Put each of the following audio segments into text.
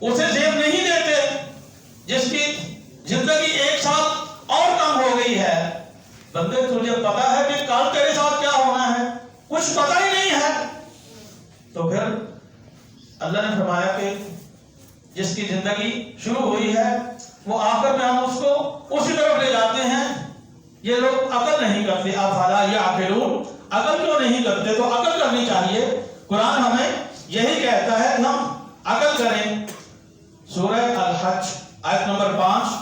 اسے زیب نہیں دیتے جس کی زندگی 1 سال اور کم ہو گئی ہے. بندے تجھے پتا ہے کہ کل تیرے ساتھ کیا ہونا ہے؟ کچھ پتا ہی نہیں ہے. تو پھر اللہ نے فرمایا کہ جس کی زندگی شروع ہوئی ہے وہ آخر میں ہم اس کو اسی طرف لے جاتے ہیں. یہ لوگ عقل نہیں کرتے. افلا یعقلون، عقل کیوں نہیں کرتے؟ تو عقل کرنی چاہیے. قرآن ہمیں یہی کہتا ہے کہ ہم عقل کریں. سورہ الحج آیت نمبر 5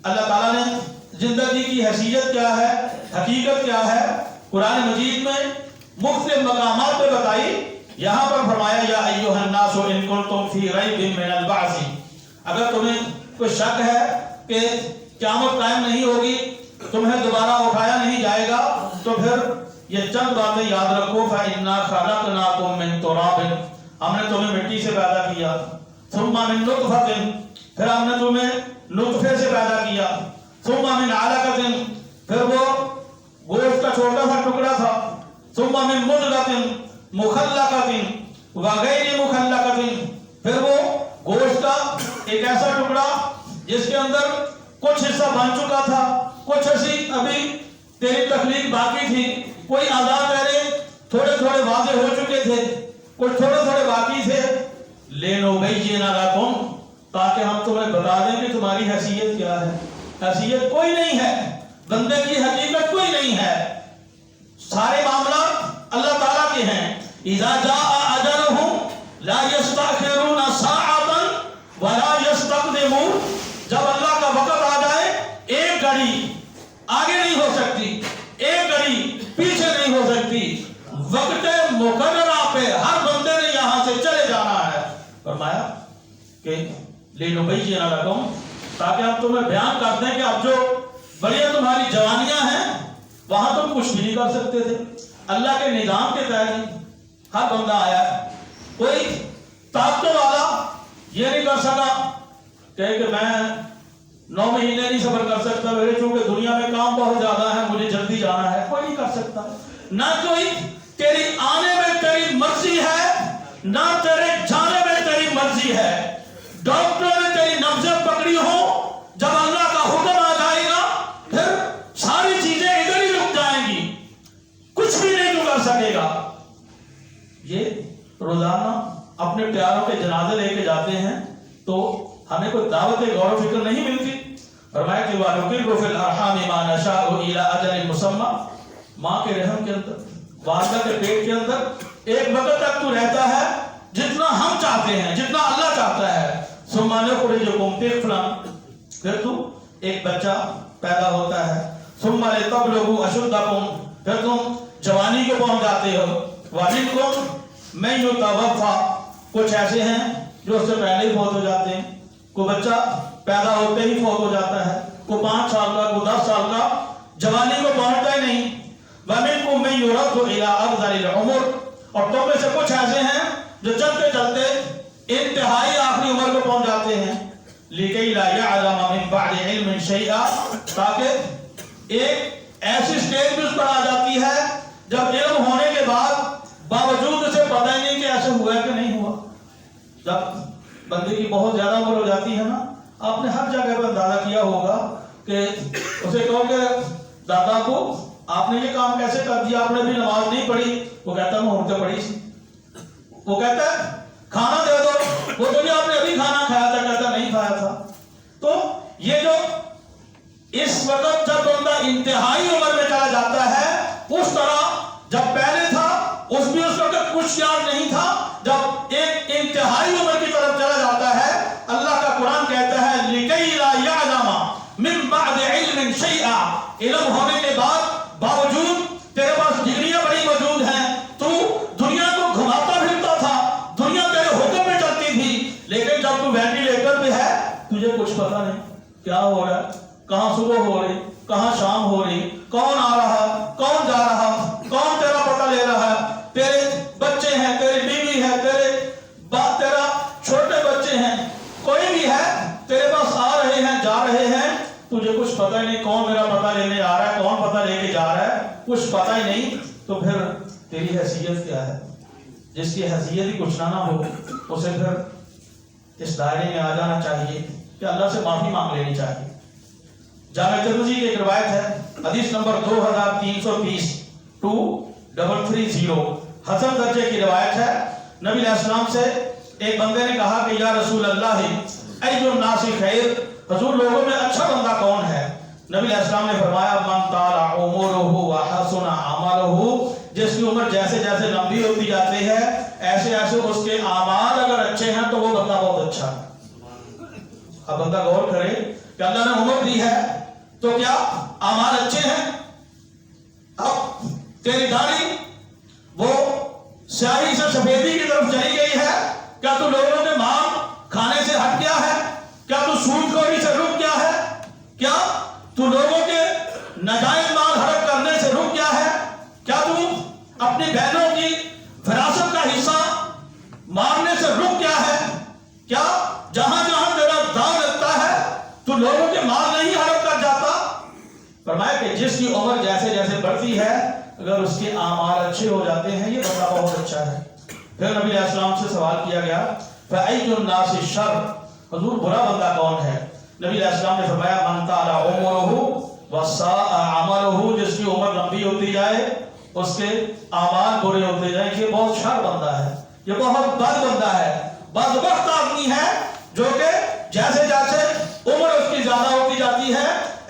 اللہ تعالیٰ نے زندگی کی حیثیت کیا ہے، حقیقت کیا ہے، قرآن مجید میں مختلف مقامات پہ بتائی. یہاں پر فرمایا یا ایھا الناس ان کنتم فی ریب من البعث، اگر تمہیں کوئی شک ہے کہ قیامت قائم نہیں ہوگی، تمہیں دوبارہ اٹھایا نہیں جائے گا، تو پھر یہ چند باتیں یاد رکھو. فإنا خلقناکم من تراب، ہم نے تمہیں مٹی سے پیدا کیا. ثم من نطفۃ، پھر ہم نے تمہیں نطفے سے پیدا کیا. ثم من علقۃ، پھر وہ گوشت کا چھوٹا سا ٹکڑا تھا. ثم من مضغۃ مخلقۃ وغیر مخلقۃ، پھر وہ گوشت کا ایک ایسا ٹکڑا جس کے اندر کچھ حصہ بن چکا تھا، کچھ ابھی تیری تخلیق باقی تھی. کوئی اعضاء تیرے تھوڑے تھوڑے واضح ہو چکے تھے، کچھ تھوڑے تھوڑے باقی تھے. لِنُبَيِّنَ لَكُمْ، تاکہ ہم تمہیں بتا دیں کہ تمہاری حیثیت کیا ہے. حیثیت کوئی نہیں ہے، بندے کی حقیقت کوئی نہیں ہے. سارے معاملات اللہ تعالیٰ کے ہیں. اِذَا جَاءَ أَجَلُهُمْ لَا يَسْتَأْخِرُونَ سَاعَةً وَلَا يَسْتَقْدِمُونَ، جب اللہ کا وقت آ جائے ایک گھڑی آگے نہیں ہو سکتی، ایک گھڑی پیچھے نہیں ہو سکتی. وقت مقررہ پہ ہر بندے نے یہاں سے چلے جانا ہے. فرمایا کہ لِنُبَيِّنَ لَكُمْ، تاکہ ہم تمہیں بیان کر دیں کہ اب جو بڑی تمہاری جوانیاں ہیں وہاں تم کچھ بھی نہیں کر سکتے تھے. اللہ کے نظام کے تحت ہر بندہ آیا ہے. کوئی طاقتوں والا یہ نہیں کر سکا کہ میں 9 مہینے نہیں صبر کر سکتا، میرے چونکہ دنیا میں کام بہت زیادہ ہے، مجھے جلدی جانا ہے. کوئی نہیں کر سکتا. نہ کوئی تیری آنے میں تیری مرضی ہے، نہ تیرے جانے میں تیری مرضی ہے. ڈاکٹر نے تیری نبضیں پکڑی ہو، جب اللہ کا حکم آ جائے گا پھر ساری چیزیں ادھر ہی رک جائیں گی، کچھ بھی نہیں تو کر سکے گا. یہ روزانہ اپنے پیاروں کے جنازے لے کے جاتے ہیں تو ہمیں کوئی دعوت غور و فکر نہیں ملتی. فرمایا کہ وَنُقِرُّ فِي الْأَرْحَامِ مَا نَشَاءُ إِلَىٰ أَجَلٍ مُّسَمًّى، ماں کے رحم کے اندر، والدہ کے پیٹ کے اندر ایک وقت تک تو رہتا ہے جتنا ہم چاہتے ہیں، جتنا اللہ چاہتا ہے. ثُمَّ نُخْرِجُكُمْ طِفْلًا، پھر تو ایک بچہ پیدا ہوتا ہے. ثُمَّ لِتَبْلُغُوا أَشُدَّكُمْ، پھر تم جوانی کو پہنچ جاتے ہو. وَمِنكُم مَن يُتَوَفَّىٰ، کچھ ایسے ہیں جو اس سے پہلے ہی فوت ہو جاتے ہیں. کوئی بچہ پیدا ہوتے ہی فوت ہو جاتا ہے، کوئی 5 سال کا، کوئی 10 سال کا، جوانی کو پہنچتا ہی نہیں. وَمِنكُم مَن يُرَدُّ إِلَىٰ أَرْذَلِ الْعُمُرِ، اور تم میں سے کچھ ایسے ہیں جو چلتے چلتے انتہائی آخری عمر کو پہنچ جاتے ہیں. لِكَيْ لَا يَعْلَمَ مِن بَعْدِ عِلْمٍ شَيْئًا، تاکہ ایک ایسی سٹیج بھی اس پر آ جاتی ہے جب علم ہونے کے بعد باوجود اسے پتہ ہی نہیں کہ ایسے ہوا ہے کہ نہیں ہوا. جب بندے کی بہت زیادہ عمر ہو جاتی ہے نا، آپ نے ہر جگہ پر اندازہ کیا ہوگا کہ اسے کہو کہ دادا کو آپ نے یہ کام کیسے کر دیا، آپ نے بھی نماز نہیں پڑھی. وہ کہتا ہے میں اٹھ کے پڑھی سی. وہ کہتا ہے کھانا دے دو، وہ تو نہیں آپ نے ابھی کھانا کھایا تھا، کہتا نہیں کھایا تھا. تو یہ جو اس وقت جب بندہ انتہائی عمر میں چلا جاتا ہے، اس طرح جب پہلے تھا اس بھی اس وقت کچھ یاد نہیں تھا. جب ایک انتہائی عمر کی طرف چلا جاتا ہے، اللہ کا قرآن کہتا ہے لِكَيْ لَا يَعْلَمَ مِن بَعْدِ عِلْمٍ شَيْئًا، علم ہونے کے بعد باوجود تیرے پاس ڈگریاں بڑی موجود ہیں، تو دنیا کو گھماتا پھرتا تھا، دنیا تیرے حکم میں چلتی تھی، لیکن جب تو وینٹیلیٹر پہ ہے تجھے کچھ پتا نہیں کیا ہو رہا ہے، کہاں صبح ہو رہی، کہاں شام ہو رہی، کون آ رہا، کون جا رہا، کون تیرا پتہ لے رہا ہے. تیرے بچے ہیں، تیری بیوی ہے، تیرا چھوٹے بچے ہیں، کوئی بھی ہے تیرے پاس آ رہے ہیں، جا رہے ہیں، تجھے کچھ پتہ ہی نہیں کون میرا پتہ لینے آ رہا ہے، کون پتہ لے کے جا رہا ہے، کچھ پتہ ہی نہیں. تو پھر تیری حیثیت کیا ہے؟ جس کی حیثیت ہی کچھ نہ ہو اسے پھر اس دائرے میں آ جانا چاہیے کہ اللہ سے معافی مانگ لینی چاہیے۔ جامع ترمذی کی ایک روایت ہے، حدیث نمبر 2320 2330، حسن درجے کی روایت ہے۔ نبی علیہ السلام سے ایک بندے نے کہا کہ یا رسول اللہ ای الناس خیر، حضور لوگوں میں اچھا بندہ کون ہے؟ نبی علیہ السلام نے فرمایا من طال عمرہ وحسن عملہ، جس کی عمر جیسے جیسے لمبی ہوتی جاتی ہے ایسے ایسے اس کے اعمال اگر اچھے ہیں تو وہ بندہ بہت اچھا ہے۔ اب بندہ غور کرے کہ اللہ نے عمر دی ہے تو کیا اعمال اچھے ہیں؟ اب تیری داڑھی وہ سیاہی سے سفیدی کی طرف چلی گئی ہے، کیا تو لوگوں کے مال کھانے سے ہٹ گیا ہے؟ کیا تو سود خوری سے رک گیا ہے؟ کیا تو لوگوں کے ناجائز مال ہڑپ کرنے سے رک گیا ہے؟ کیا تو اپنی بہنوں کی وراثت کا حصہ مارنے سے رک گیا ہے؟ کیا جہاں جہاں تیرا دام لگتا ہے تو لوگوں کے مال نہیں ہڑپ کر جاتا؟ فرمایا کہ جس کی عمر جیسے جیسے بڑھتی ہے اگر اس کے اعمال اچھے ہو جاتے ہیں یہ بندہ بہت اچھا ہے۔ پھر نبی علیہ السلام سے سوال کیا گیا فَأَيُّ النَّاسِ شَرٌّ، حضور برا بندہ کون ہے؟ نبی علیہ السلام نے فرمایا من طال عمرہ وساء عملہ، جس کی عمر لمبی ہوتی جائے اس کے اعمال برے ہوتے جائیں، یہ بہت شر بندہ ہے، یہ بہت بد بندہ ہے، بدبخت آدمی ہے جو کہ جیسے جیسے عمر اس کی زیادہ ہوتی جاتی ہے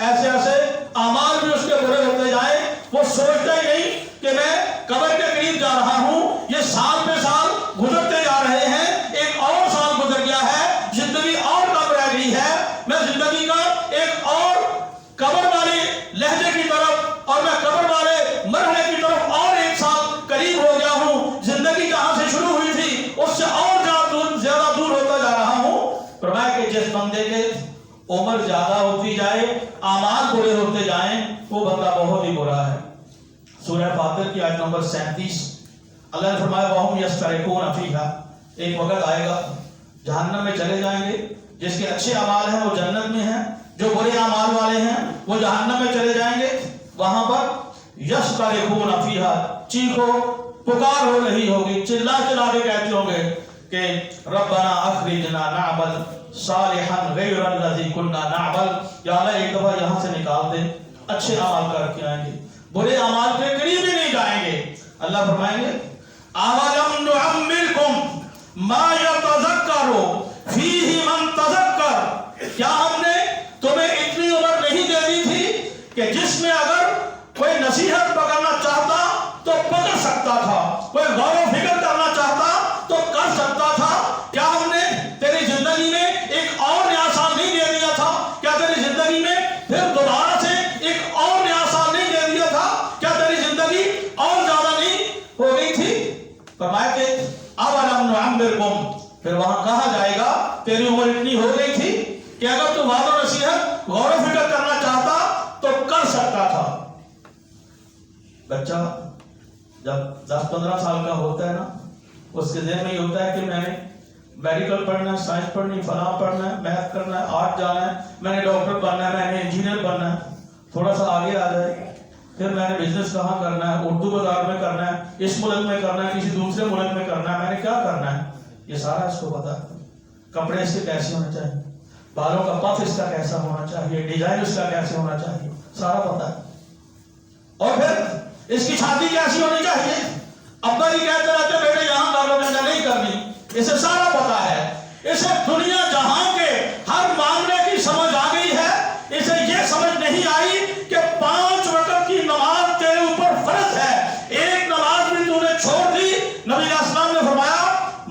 ایسے ایسے اعمال بھی اس کے برے ہوتے جائیں، وہ سوچتا ہی نہیں کہ میں قبر کے قریب جا رہا ہوں، یہ سال پہ سال گزرتے جا رہے ہیں، ایک اور سال گزر گیا ہے، زندگی اور کم رہ گئی ہے، میں زندگی کا ایک اور قبر والے لہجے کی طرف اور میں قبر والے مرحلے کی طرف اور ایک سال قریب ہو گیا ہوں، زندگی جہاں سے شروع ہوئی تھی اس سے اور زیادہ دور ہوتا جا رہا ہوں۔ فرمایا کہ جس بندے کے عمر زیادہ ہوتی جائے اعمال برے ہوتے جائیں وہ بندہ بہت ہی برا ہے۔ سورہ فاطر کی آیت نمبر 37 اللہ نے فرمایا وَهُمْ يَسْتَرِخُونَ فِيهَا، ایک وقت آئے گا جہنم میں چلے جائیں گے، جس کے اچھے اعمال ہیں وہ جنت میں ہیں، جو برے اعمال والے ہیں وہ جہنم میں چلے جائیں گے، وہاں پر يَسْتَرِخُونَ فِيهَا، چیخو پکار ہو رہی ہوگی، چلا چلا کے کہتے ہوں گے کہ ربنا اخرجنا نعمل صالحا غیر الذی كنا نعمل، یا اللہ ایک دفعہ یہاں سے نکال دے، اچھے اعمال کر کے آئیں گے، برے اعمال کے قریب ہی نہیں جائیں گے۔ اللہ فرمائیں گے اولم نعمرکم ما یتذکر فیہ من تذکر، کیا ہم نے تمہیں اتنی عمر نہیں دے دی تھی کہ جس میں اگر کوئی نصیحت پکڑنا چاہتا تو پکڑ سکتا تھا، کوئی غور و فکر کرنا چاہتا تو کر سکتا تھا؟ کیا ہم نے تیری زندگی میں ایک اور نیا سال نہیں دے دیا تھا؟ کیا تیری زندگی میں پھر دوبارہ سے ایک اور نیا سال نہیں دے دیا تھا؟ کیا تیری زندگی اور زیادہ نہیں ہو گئی تھی؟ فرمایا کہ اولم نعمرکم، پھر وہاں کہا جائے گا تیری عمر اتنی ہو گئی تھی کہ اگر تو وعظ و نصیحت غور و فکر کرنا چاہتا تو کر سکتا تھا۔ بچہ جب 10-15 سال کا ہوتا ہے نا اس کے ذہن میں یہ ہوتا ہے کہ میں نے میڈیکل پڑھنا ہے، سائنس پڑھنی، فلاں پڑھنا ہے، میتھ کرنا ہے، آرٹ جانا ہے، میں نے ڈاکٹر بننا ہے، میں نے انجینئر بننا ہے، تھوڑا سا آگے آ جائے پھر میں نے بزنس کہاں کرنا ہے، اردو بازار میں کرنا ہے، اس ملک میں کرنا ہے، کسی دوسرے ملک میں کرنا ہے، میں نے کیا کرنا ہے، یہ سارا اس کو پتا ہے۔ کپڑے اس کے کیسے ہونے چاہیے، بالوں کا پف اس کا کیسا ہونا چاہیے، ڈیزائن اس کا کیسے ہونا چاہیے، سارا پتا ہے۔ اور پھر اس کی شادی کیسی ہونی چاہیے، ابا جی کہتے رہتے بیٹے یہاں کر لو، میں نہیں کرنی، اسے سارا پتا ہے، اسے دنیا جہاں کے ہر معاملے کی سمجھ آ گئی ہے، اسے یہ سمجھ نہیں آئی کہ 5 وقت کی نماز تیرے اوپر فرض ہے، ایک نماز بھی تو نے چھوڑ دی۔ نبی علیہ السلام نے فرمایا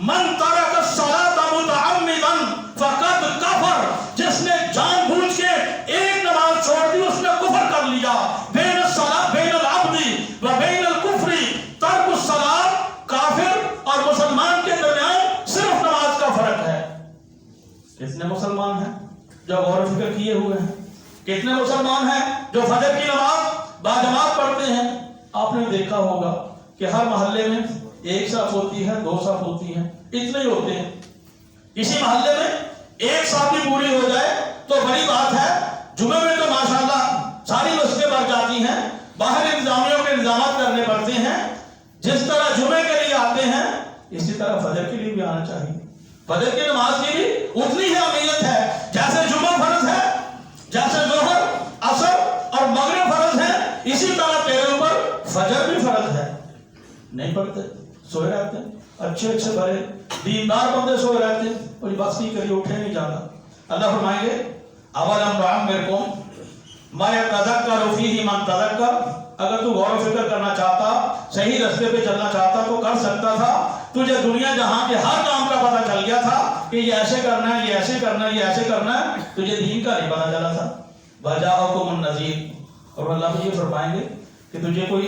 من ترک الصلاۃ متعمدا فقد کفر، جس نے جان بوجھ کے ایک نماز چھوڑ دی اس نے کفر کر لیا۔ بین الصلاۃ بین العبد و بین الکفر ترک الصلاۃ، کافر اور مسلمان کے درمیان صرف نماز کا فرق ہے۔ کتنے مسلمان ہیں جو غور و فکر کیے ہوئے ہیں؟ کتنے مسلمان ہیں جو فجر کی نماز باجماعت پڑھتے ہیں؟ آپ نے دیکھا ہوگا کہ ہر محلے میں ایک صف ہوتی ہے، 2 صف ہوتی ہیں، اتنے ہی ہوتے ہیں۔ کسی محلے میں ایک صف بھی پوری ہو جائے تو بڑی بات ہے۔ جمعے میں تو ماشاءاللہ ساری مسجدیں بھر جاتی ہیں، باہر انتظامیوں کے انتظامات کرنے پڑتے ہیں، جس طرح جمعے کے لیے آتے ہیں اسی طرح فجر کے لیے بھی آنا چاہیے۔ फजर की नमाज की भी उतनी ही अहमियत है जैसे जुमा फर्ज है, जैसे जोहर, असर और मगरिब फर्ज है, इसी तरह तेरे ऊपर फजर भी फर्ज है। नहीं पढ़ते, सोए रहते, अच्छे अच्छे बड़े दीनदार बंदे सोए रहते, और बस नहीं करिए, उठे नहीं जाना। अल्लाह फरमाएंगे अवलम नुअम्मिरकुम मा यतज़क्करु फीही मन तज़क्कर, अगर तू गौर फिक्र करना चाहता, सही रास्ते पे चलना चाहता तो कर सकता था। तुझे दुनिया जहां के हर काम का पता चल गया था कि ये ऐसे करना है, ये ऐसे करना है, ये ऐसे करना है, तुझे दीन का नहीं पता चला था। वजाअकुमुन नज़ीर, और अल्लाह भी ये फरमाएंगे कि तुझे कोई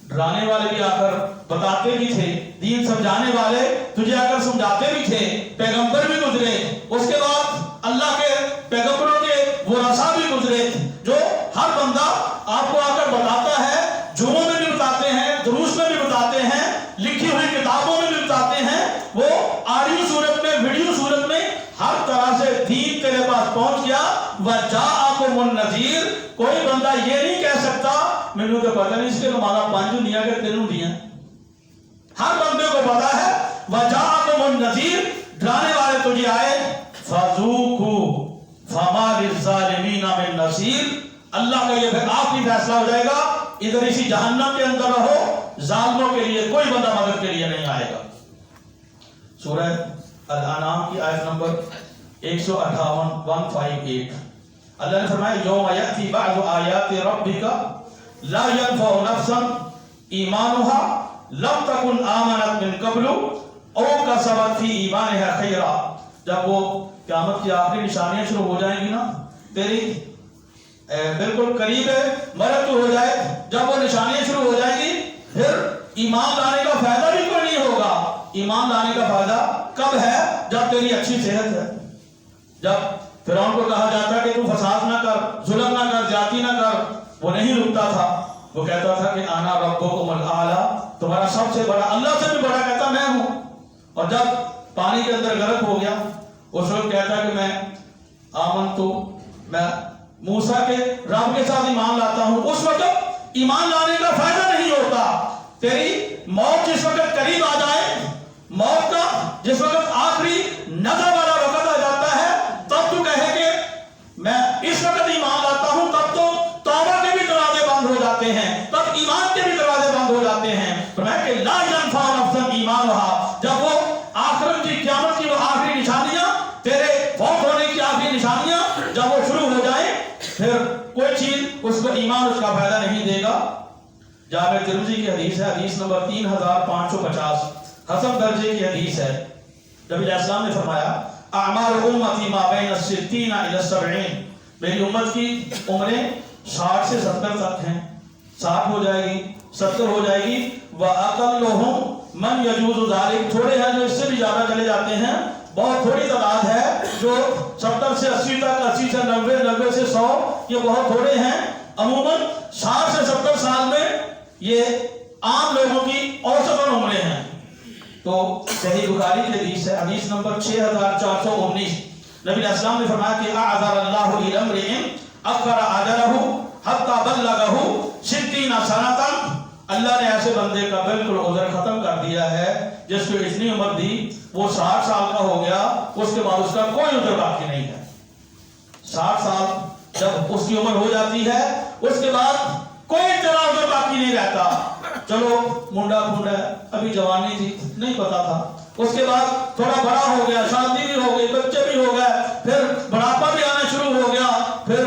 डराने वाले भी आकर बताते भी थे, दीन समझाने वाले तुझे आकर समझाते भी थे, पैगंबर भी गुजरे, उसके बाद अल्लाह के पैगंबरों के वो रसा भी गुजरे, जो हर बंदा आपको आकर बताता है, जुमों में भी बताते हैं, दुरूस में भी बताते हैं, लिखी हुई किताबों में भी बताते हैं, वो ऑडियो सूरत में, वीडियो सूरत में, हर तरह से दीन तेरे पास पहुंच गया। वजाअकुमुन नज़ीर, कोई बंदा ये नहीं कह सकता मैनू तो पता नहीं इसके माला पांच दुनिया के तेनू दिया। हर बंदे को पता है वजाअकुमुन नज़ीर, डराने वाले तुझे आए, फज़ूकू फमा लिज़्ज़ालिमीना मिन नसीर, अल्लाह का ये फिर आखिरी फैसला हो जाएगा, इधर इसी जहन्नम के अंदर रहो, जालिमों के लिए कोई बंदा मदद के लिए नहीं आएगा। सूरह अल-अनाम की आयत नंबर 158 अल्लाह ने फरमाया यौम यअती बअदु आयाति रब्बिका ला यनफउ नफ्सन ईमानुहा लम तकुन आमनत मिन कब्लु औ कसबत फी ईमानिहा खैरा, जब वो क़यामत की आखिरी निशानियां शुरू हो जाएंगी ना, तेरी बिल्कुल करीब है मरत हो जाए, जब वो निशानियां शुरू हो जाएंगी, फिर ईमान लाने का फायदा भी कोई नहीं होगा। ईमान लाने का फायदा कब है? जब तेरी अच्छी सेहत है। जब फिरौन को कहा जाता कि तू फसाद ना कर, जुल्म ना कर, ज्यादती ना कर, वो नहीं रुकता था, वो कहता था कि आना रब्बुकुमुल आला, तुम्हारा सबसे बड़ा, अल्लाह से भी बड़ा कहता मैं हूं। और जब पानी के अंदर गर्क हो गया, उस वक्त कहता कि मैं आमनतु, मैं मूसा के रब के साथ ईमान लाता हूं। उस वक्त ईमान लाने का फायदा नहीं होता। तेरी मौत जिस वक्त करीब आ जाए, मौत का जिस वक्त आखिरी नजर वाला वक्त आ जाता है, तब तू कहे कि मैं इस वक्त ईमान लाता हूं, तब तो तौबा के भी दरवाजे बंद हो जाते हैं, तब ईमान के भी दरवाजे बंद हो जाते हैं। फरमाया कि ला यनफउ नफ्सन ईमानुहा, जब वो आखिरत की क़यामत की वो आखिरी निशानियां, तेरे फौत होने की आखिरी निशानियां जब वो शुरू हो जाए, फिर कोई चीज उसको ईमान उसका फायदा नहीं देगा। जामे तिरमिज़ी की हदीस है, हदीस नंबर 3550, हसन दर्जे की हदीस है। नबी अलैहिस्सलाम ने फरमाया अमार उम्मती मा बैन 60 इला 70, मेरी उम्मत की उम्रें 60 से 70 तक हैं। 60 हो जाएगी, 70 हो जाएगी। व अक़ल्लुहुम मन यजूज़ु ज़ालिक, थोड़े हैं जो इससे भी ज्यादा चले जाते हैं, बहुत थोड़ी तादाद है जो 70 से 80 तक, 80 से 90, 90 से 100, ये बहुत थोड़े हैं। अमूमन 60 से 70 साल में ये आम लोगों की औसतन उम्रें हैं। तो सही बुखारी की हदीस है, हदीस नंबर 6419, नबी अलैहिस्सलाम ने फरमाया कि अअज़रल्लाहु इलम्रिइन अख़रा अजरहु हत्ता बल्लगहु 60 सनतन, अल्लाह ने ऐसे बंदे का बिल्कुल उज़र खत्म कर दिया है जिसको इतनी उम्र दी, वो 60 साल का हो गया, उसके बाद उसका कोई उज़र बाकी नहीं है। 60 साल जब उसकी उम्र हो जाती है, उसके बाद कोई तेरा उधर बाकी नहीं रहता। चलो मुंडा फुंडा, अभी जवानी थी, नहीं पता था, उसके बाद थोड़ा बड़ा हो गया, शादी भी हो गई, बच्चे भी हो गए, फिर बुढ़ापा भी आना शुरू हो गया, फिर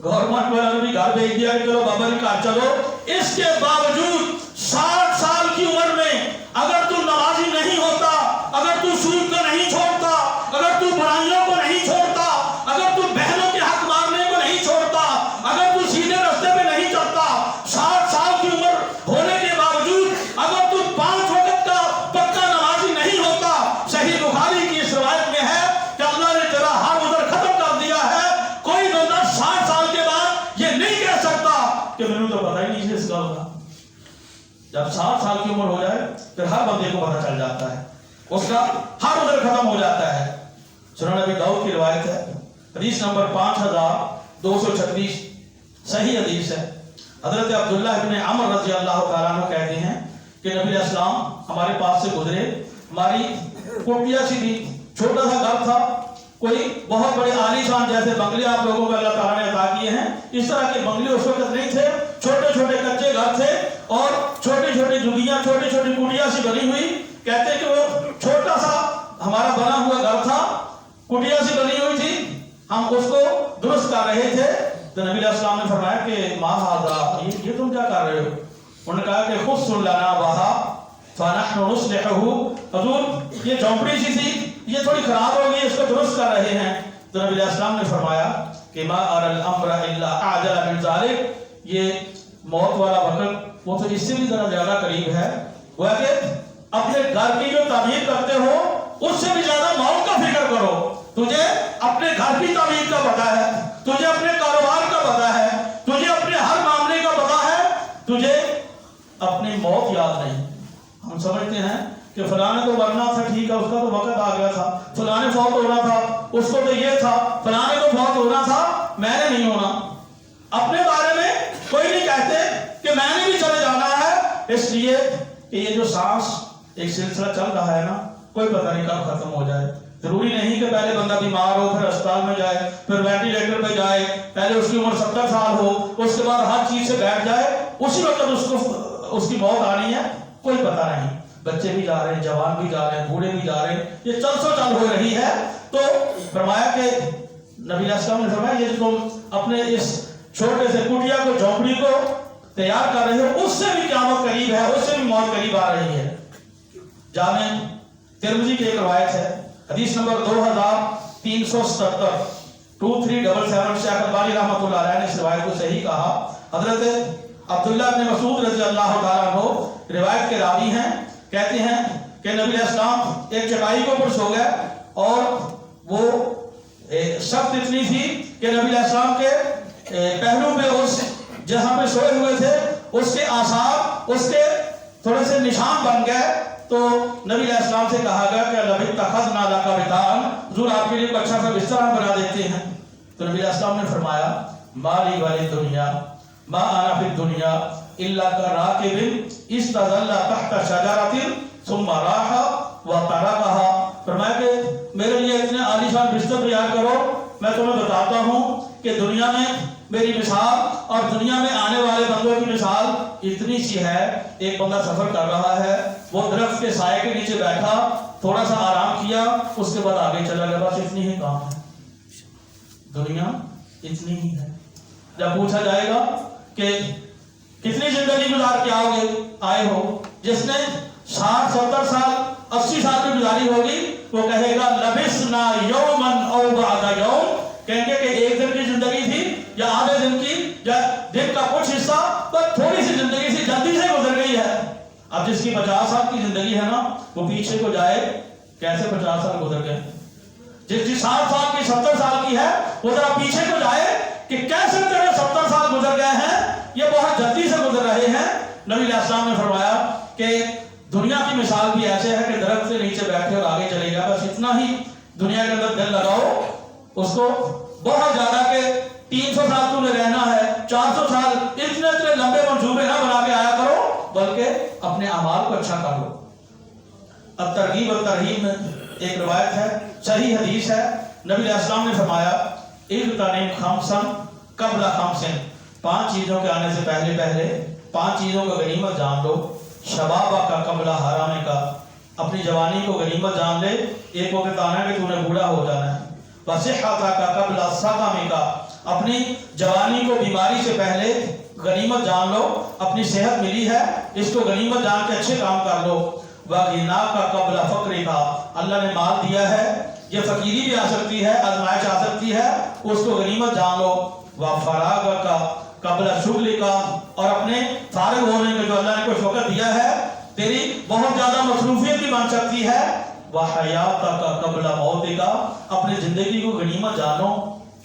गवर्नमेंट वालों ने भी घर भेज दिया कि चलो बाबा जी घर चलो। इसके बावजूद 60 साल की उम्र में अगर तू नमाजी नहीं होता, अगर तू सूद को नहीं छोड़ता, अगर तू बुराइयों को नहीं छोड़ता, अगर तू बहनों के हक मारने को नहीं छोड़ता, अगर तू सीधे रास्ते पे नहीं चलता, 60 साल की उम्र होने के बावजूद अगर तू 5 वक्त का पक्का नमाजी नहीं होता, सही बुखारी की इस रिवायत में है कि अल्लाह ने तेरा हर उज़र खत्म कर दिया है। कोई बंदा 60 साल के बाद ये नहीं कह सकता कि मैंने तो पता ही नहीं इस गल का। जब 60 साल की उम्र हो जाए, फिर हर बंदे को पता चल जाता है, उसका हर उज़र खत्म हो जाता है। सुनन अबी दाऊद की रिवायत है, हदीस नंबर 5236, सही हदीस है। हजरत अब्दुल्ला इब्न अमर रज़ी अल्लाह तआला अन्हु कहते हैं कि नबी अलैहिस्सलाम हमारे पास से गुजरे, हमारी कुटिया सी थी, छोटा सा घर था, कोई बहुत बड़े आलीशान जैसे बंगले आप लोगों को अल्लाह ताला ने अता किए हैं, इस तरह के बंगले उस वक्त नहीं थे। छोटे छोटे कच्चे घर थे और छोटी छोटी झुग्गियां, छोटी छोटी कुटिया सी बनी हुई। कहते हैं कि वो छोटा सा हमारा बना हुआ घर था, कुटिया सी बनी हुई थी, हम उसको दुरुस्त कर रहे थे। तो नबी अलैहिस्सलाम ने फरमाया कि मा हाज़ा, ये तुम क्या कर रहे हो? उन्होंने कहा कि खुद सुन लना वहा फनहनु नुस्लिहु, हुजूर ये झोंपड़ी सी थी, ये थोड़ी खराब हो गई, इसको दुरुस्त कर रहे हैं। तो नबी अलैहिस्सलाम ने फरमाया कि मा अरल अम्र इल्ला अजल मिन ज़ालिक, ये मौत वाला वक्त वो तो इससे भी जरा ज्यादा करीब है। वह कि अपने घर की जो तामीर करते हो उससे भी ज्यादा मौत का फिक्र करो। तुझे अपने घर की तामीर का पता है, तुझे अपने कारोबार का पता है, तुझे अपने हर मामले का पता है, तुझे अपनी मौत याद नहीं। हम समझते हैं कि फलाने तो मरना था, ठीक है, उसका तो वक्त आ गया था, फलाने फौत होना था, उसको तो ये था, फलाने को फौत होना था, मैंने नहीं होना। अपने बारे में कोई नहीं कहते कि मैंने भी चले जाना है, इसलिए कि ये जो सांस एक सिलसिला चल रहा है ना, कोई पता नहीं कब खत्म हो जाए। जरूरी नहीं कि पहले बंदा बीमार हो, फिर अस्पताल में जाए, फिर वेंटिलेटर पे जाए, पहले उसकी उम्र 70 साल हो, उसके बाद हर चीज से बैठ जाए, उसी वक्त उसको उसकी मौत आनी है, कोई पता नहीं। बच्चे भी जा रहे हैं, जवान भी जा रहे हैं, बूढ़े भी जा रहे हैं, ये चल हो रही है। तो फरमाया कि नबी अलैहिस्सलाम ने फरमाया ये जो तुम अपने इस छोटे से कुटिया को, झोंपड़ी को तैयार कर रहे हो, उससे भी क़यामत करीब है, उससे भी मौत करीब आ रही है। जामे तिरमिज़ी की एक रवायत है, हदीस नंबर 2377, 2377, शेख अलबानी रहमतुल्लाह अलैह ने इस रवायत को सही कहा। हजरत अब्दुल्लाह इब्न मसूद रज़ी अल्लाह तआला अन्हु रिवायत के रावी हैं, कहते हैं कि नबी अलैहिस्सलाम एक चटाई के ऊपर सो गए और वो सख्त इतनी थी कि नबी अलैहिस्सलाम के पहलू पे, उस जहां पे सोए हुए थे, उसके आसार, उसके थोड़े से निशान बन गए। तो नबी अलैहिस्सलाम से कहा गया कि लबि तखज़ना लका बितान, हुजूर आपके लिए अच्छा सा बिस्तर हम बना देते हैं। तो नबी अलैहिस्सलाम ने फरमाया माली वाली दुनिया मा आना फिद दुनिया इल्ला कराकिबिन इस्तज़ल्ला तहता शजरतिन सुम्मा राहा व तरकहा। फरमाया कि मेरे लिए इतने आलीशान बिस्तर तैयार करो, मैं तुम्हें बताता हूँ कि दुनिया में मेरी मिसाल और दुनिया में आने वाले बंदों की मिसाल इतनी सी है। एक बंदा सफर कर रहा है, वो दरख्त के साए के नीचे बैठा, थोड़ा सा आराम किया, उसके बाद आगे चला गया, बस इतनी ही काम है। दुनिया इतनी ही है। जब पूछा जाएगा कि कितनी जिंदगी गुजार के आए हो, जिसने 60-70 साल 80 साल की गुजारी होगी, वो कहेगा लबिसना यौमन औ बअदा यौम, कहेंगे कि एक दिन की जिंदगी थी या आधे दिन की या दिन का कुछ हिस्सा, तो थोड़ी सी जिंदगी थी, जल्दी से गुजर गई है। अब जिसकी 50 साल की जिंदगी है ना, वो पीछे को जाए, कैसे 50 साल गुजर गए। जिसकी 60 साल की 70 साल की है, वो जरा पीछे को जाए कि कैसे तेरे 70 साल गुजर गए हैं, ये बहुत जल्दी से गुजर रहे हैं। नबी अलैहिस्सलाम ने फरमाया कि दुनिया की मिसाल भी ऐसे है कि दरख्त से नीचे बैठे और आगे चले गया, बस इतना ही दुनिया के अंदर दिल लगाओ। उसको बहुत ज्यादा के 300 साल तुम्हें रहना है, 400 साल, इतने लंबे मंसूबे ना बना के आया करो, बल्कि अपने अमाल को अच्छा कर लो। अब तरगीब और तरहीब में एक रिवायत है, सही हदीस है, नबी अलैहिस्सलाम ने फरमाया इग़्तनिम खम्सन क़ब्ल खम्सिन, 5 चीजों के आने से पहले 5 चीजों का गनीमत जान लो। शबाबा का कबला हरामे का, अपनी जवानी को गनीमत जान ले, एक वक्त आना है कि तूने बूढ़ा हो जाना है। वसिहता का कबला सक़मी का, अपनी जवानी को बीमारी से पहले गनीमत जान लो, अपनी सेहत मिली है, इसको गनीमत जान के अच्छे काम कर लो। वग़िना का कबला फ़क़्र का, अल्लाह ने माल दिया है, ये फकीरी भी आ सकती है, आज़माइश आ सकती है, उसको गनीमत जान लो। व फ़राग़ का कबला शुग़्ल का, और अपने फारिग होने में जो अल्लाह ने कुछ वक़्त दिया है, तेरी बहुत ज्यादा मसरूफियत भी बन सकती है। वह हयात का कबला मौत का, अपनी जिंदगी को गनीमत जानो।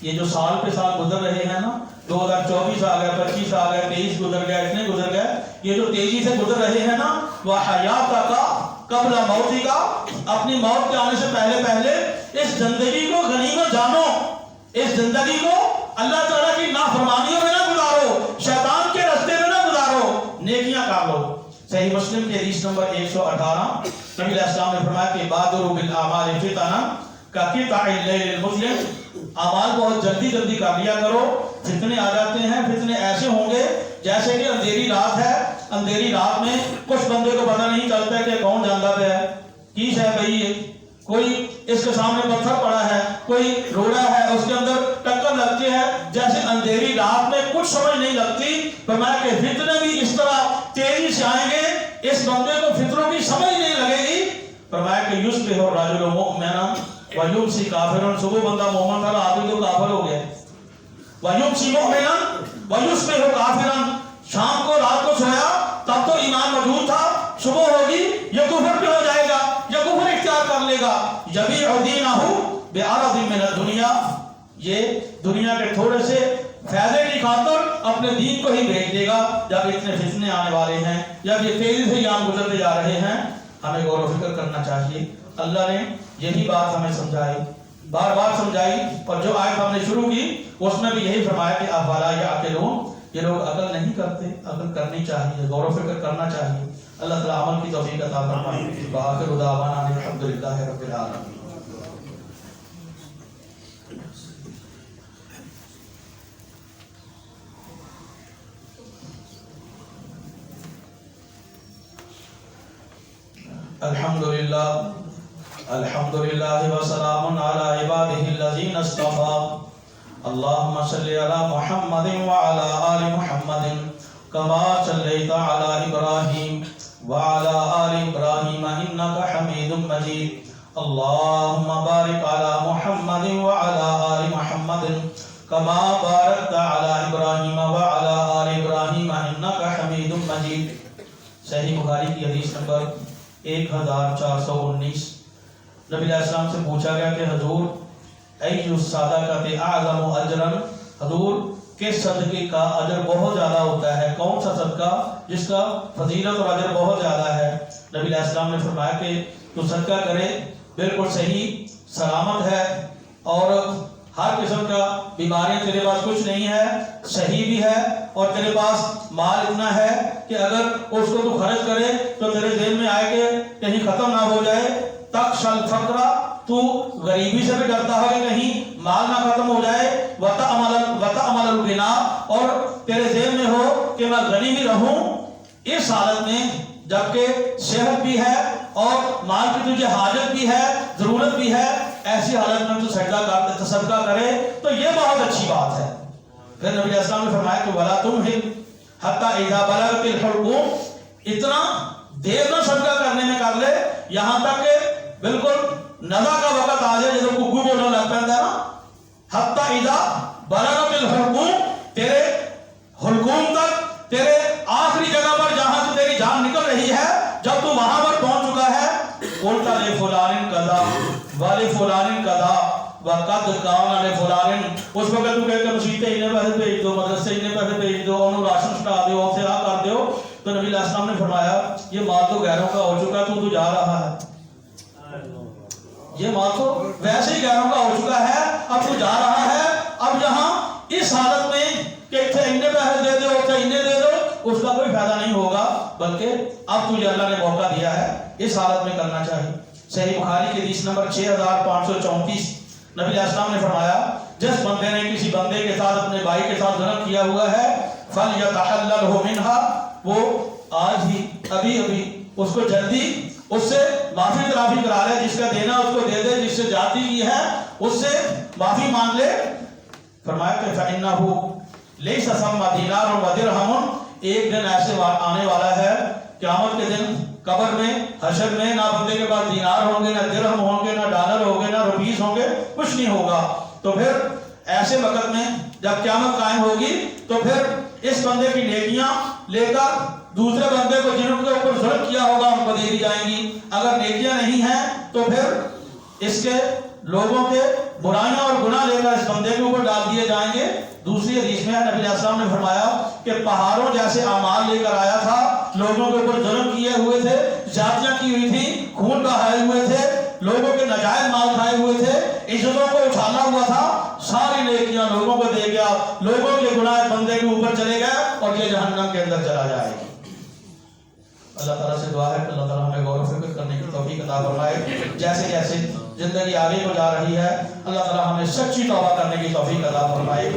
ये जो साल पे साल गुजर रहे हैं ना, 2024 आ गया, 25 आ गया, 23 गुजर गया, इतने गुजर गए, ये जो तेजी से गुजर रहे हैं ना, वह हयात का कबला मौत का, अपनी मौत के आने से पहले इस जिंदगी को गनीमत जानो। इस जिंदगी को अल्लाह ताला की नाफरमानियों में ना गुजारो, शैतान के रास्ते में ना गुजारो, नेकियां कर लो। सही मुस्लिम के हदीस नंबर 118, नबी अलैहिस्सलाम ने फरमाया कि बादुरु बिल आमाल फितना का क़िताइल लैलिल मुज़लिम, अमाल बहुत जल्दी जल्दी कर लिया करो, फितने आ जाते हैं। फितने ऐसे होंगे जैसे कि अंधेरी रात है, अंधेरी रात में कुछ बंदे को पता नहीं चलता कि कौन जानता पे है की है भाई, ये कोई इसके सामने पत्थर पड़ा है, कोई रोड़ा है, उसके अंदर टक्कर लगती है, जैसे अंधेरी रात में कुछ समझ नहीं लगती। फरमाया कि फितने भी इस तरह तेजी से आएंगे, इस बंदे को फितरों की समझ नहीं लगेगी। फरमाया कि युस्बिहु रजुलु मुमिनन व युमसी काफिरन, सुबह बंदा मोमिन था, रात में तो काफिर हो गया। व युमसी मुमिनन व युस्बिहु काफिरन, शाम को रात को सोया तब तो ईमान मौजूद था, सुबह होगी ये कुफर पे हो जाएगा, ये कुफर इख्तियार कर लेगा। यबीउ दीनहु बिअरदिन मिन दुनिया, ये दुनिया के थोड़े से फायदे की खातिर अपने दीन को ही बेच देगा। जब इतने फितने आने वाले हैं, जब ये तेजी से याम गुजरते जा रहे हैं, हमें गौर व फिक्र करना चाहिए। अल्लाह ने यही बात हमें समझाई, बार बार समझाई, और जो आयत हमने शुरू की उसमें भी यही फरमाया कि अफला याक़िलून, ये लोग अकल नहीं करते, अकल करनी चाहिए, गौर व फिक्र करना चाहिए। अल्लाह ताला अमल की तौफीक अता फरमाए। व आखिरु दावाना अल्हम्दुलिल्लाहि रब्बिल आलमीन। अल्हम्दुलिल्लाह व सलामुन अला इबादिहिल लज़ीना इस्तफ़ा। अल्लाहुम्मा सल्लि अला मुहम्मदिन व अला आलि मुहम्मदिन कमा सल्लैता अला इब्राहीम व अला आलि इब्राहीम इन्नका हमीदुम मजीद। अल्लाहुम्मा बारिक अला मुहम्मदिन व अला आलि मुहम्मदिन कमा बारकता अला इब्राहीम व अला आलि इब्राहीम इन्नका हमीदुम मजीद। सही बुखारी की हदीस नंबर 1419। नबी अलैहिस्सलाम से पूछा गया कि हुजूर अय्युस सदक़ति अअज़मु अजरन, हुजूर किस सदके का अजर बहुत ज़्यादा होता है, कौन सा सदका जिसका फजीलत और अजर बहुत ज़्यादा है। नबी अलैहिस्सलाम ने फरमाया कि तू सदका करे, बिल्कुल सही सलामत है और हर किस्म का बीमारियां तेरे पास कुछ नहीं है, सही भी है, और तेरे पास माल इतना है कि अगर उसको तू खर्च करे तो तेरे जेब में आए कि कहीं खत्म ना हो जाए। तख्शल फक्रा, तू गरीबी से भी डरता है कि कहीं माल ना खत्म हो जाए। वतअमल गिना, और तेरे जेब में हो कि मैं गनी भी रहूं। इस हालत में जबकि सेहत भी है और माल की तुझे हाजत भी है, जरूरत भी है, ऐसी हालत में तू सदका करे तो ये बहुत अच्छी बात है। फिर नबी अस्सलाम ने फरमाया कि वला तुमहिल हत्ता इज़ा बलगतिल हुलूम, इतना देर ना सदका करने में कर ले यहाँ तक कि बिल्कुल नज़ा का वक्त आ जाए, जैसे कुकू बोलने लग पैंदा है ना। हत्ता इज़ा बलगतिल हुलूम, तेरे हुलूम तक, तेरे आखिरी जगह पर जहां से तेरी जान निकल रही है, जब तू वहां पर पहुंच चुका है, उल्टा ले फुलानिन कदा वाले फुलानिन कदा वक़द कान ले फुलानिन, उस वक्त तू कहकर मसीते इन्हें पैसे भेज दो, मदरसे इन्हें पैसे भेज दो, उन्हें राशन छुड़ा दो, और सेवा कर दो। तो नबी अलैहिस्सलाम ने फरमाया ये माल तो गैरों का हो चुका, तू जा रहा है, ये माल तो वैसे ही गैरों का हो चुका है, अब तू जा रहा है। अब यहाँ इस हालत में कि इन्हें पैसे दे दो, इन्हें दे दो, उसका कोई फायदा नहीं होगा, बल्कि अब तुझे अल्लाह ने मौका दिया है, इस हालत में करना चाहिए। सही बुखारी की हदीस नंबर 6534, नबी अलैहिस्सलाम ने फरमाया जिस बंदे ने किसी बंदे के साथ, अपने भाई के साथ जुल्म किया हुआ है, फलयतहल्ललहु मिनहा, वो आज ही अभी अभी उसको जल्दी उससे माफी तलाफी करा ले, जिसका देना उसको दे दे, जिससे जाती की है उससे माफी मांग ले। फरमाया कि फइन्नहु लैसा सम्मा दीनार व दिरहम, एक दिन ऐसे आने वाला है क़यामत के दिन, कब्र में, हशर में, ना बंदे के पास दीनार होंगे, ना दिरहम होंगे, ना डॉलर होंगे, ना रुपीस होंगे, कुछ नहीं होगा। तो फिर ऐसे वक्त में जब क़यामत कायम होगी तो फिर इस बंदे की नेकियां लेकर दूसरे बंदे को जिनके ऊपर जुल्म किया होगा उनको दे दी जाएंगी। अगर नेकियां नहीं हैं तो फिर इसके लोगों के बुराइयां और गुनाह लेकर इस बंदे के ऊपर डाल दिए जाएंगे। दूसरी हदीस में नबी अलैहिस्सलाम ने फरमाया कि पहाड़ों जैसे अमाल लेकर आया था, लोगों के ऊपर जुल्म किए हुए थे, जातियां की हुई थी, खून बहाए हुए थे, लोगों के नाजायज माल खाए हुए थे, इज्जतों को उछाला हुआ था, सारी नेकियां लोगों को दे गया, लोगों के गुनाह बंदे के ऊपर चले गए और ये जहन्नम के अंदर चला जाएगा। اللہ تعالیٰ سے دعا ہے کہ اللہ تعالیٰ ہمیں غور و فکر کرنے کی توفیق عطا فرمائے. جیسے جیسے زندگی آگے کو جا رہی ہے اللہ تعالیٰ ہمیں سچی توبہ کرنے کی توفیق عطا فرمائے.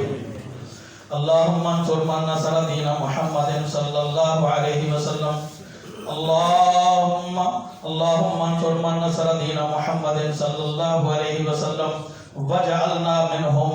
اللہم انصر من نصر دین محمد صلی اللہ علیہ وسلم. اللہم انصر من نصر دین محمد صلی اللہ علیہ وسلم وجعلنا منہم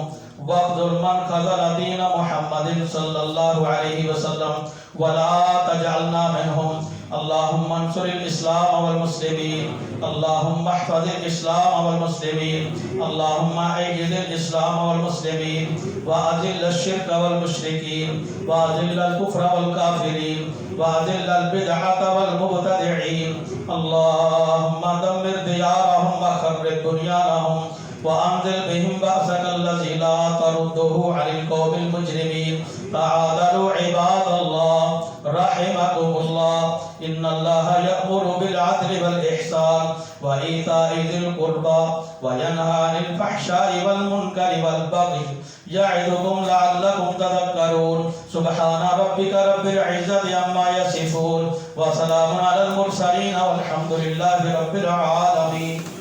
واخذل من خذل دین محمد صلی اللہ علیہ وسلم ولا تجعلنا منہم. اللہم انصر الاسلام والمسلمین. اللہم احفظ الاسلام والمسلمین. اللہم اعز الاسلام والمسلمین واذل الشرک والمشرکین واذل الکفر والکافرین واذل البدعة والمبتدعین. اللہم دمر دیارهم وخرب بنیانهم وانزل بهم بأسك الذي لا ترده عن القوم المجرمين. تعالوا عباد الله رحمكم الله إن الله يأمر بالعدل والإحسان وإيتاء ذي القربى وينهى عن الفحشاء والمنكر والبغي يعظكم لعلكم تذكرون. سبحان ربك رب العزة عما يصفون وسلام على المرسلين والحمد لله رب العالمين.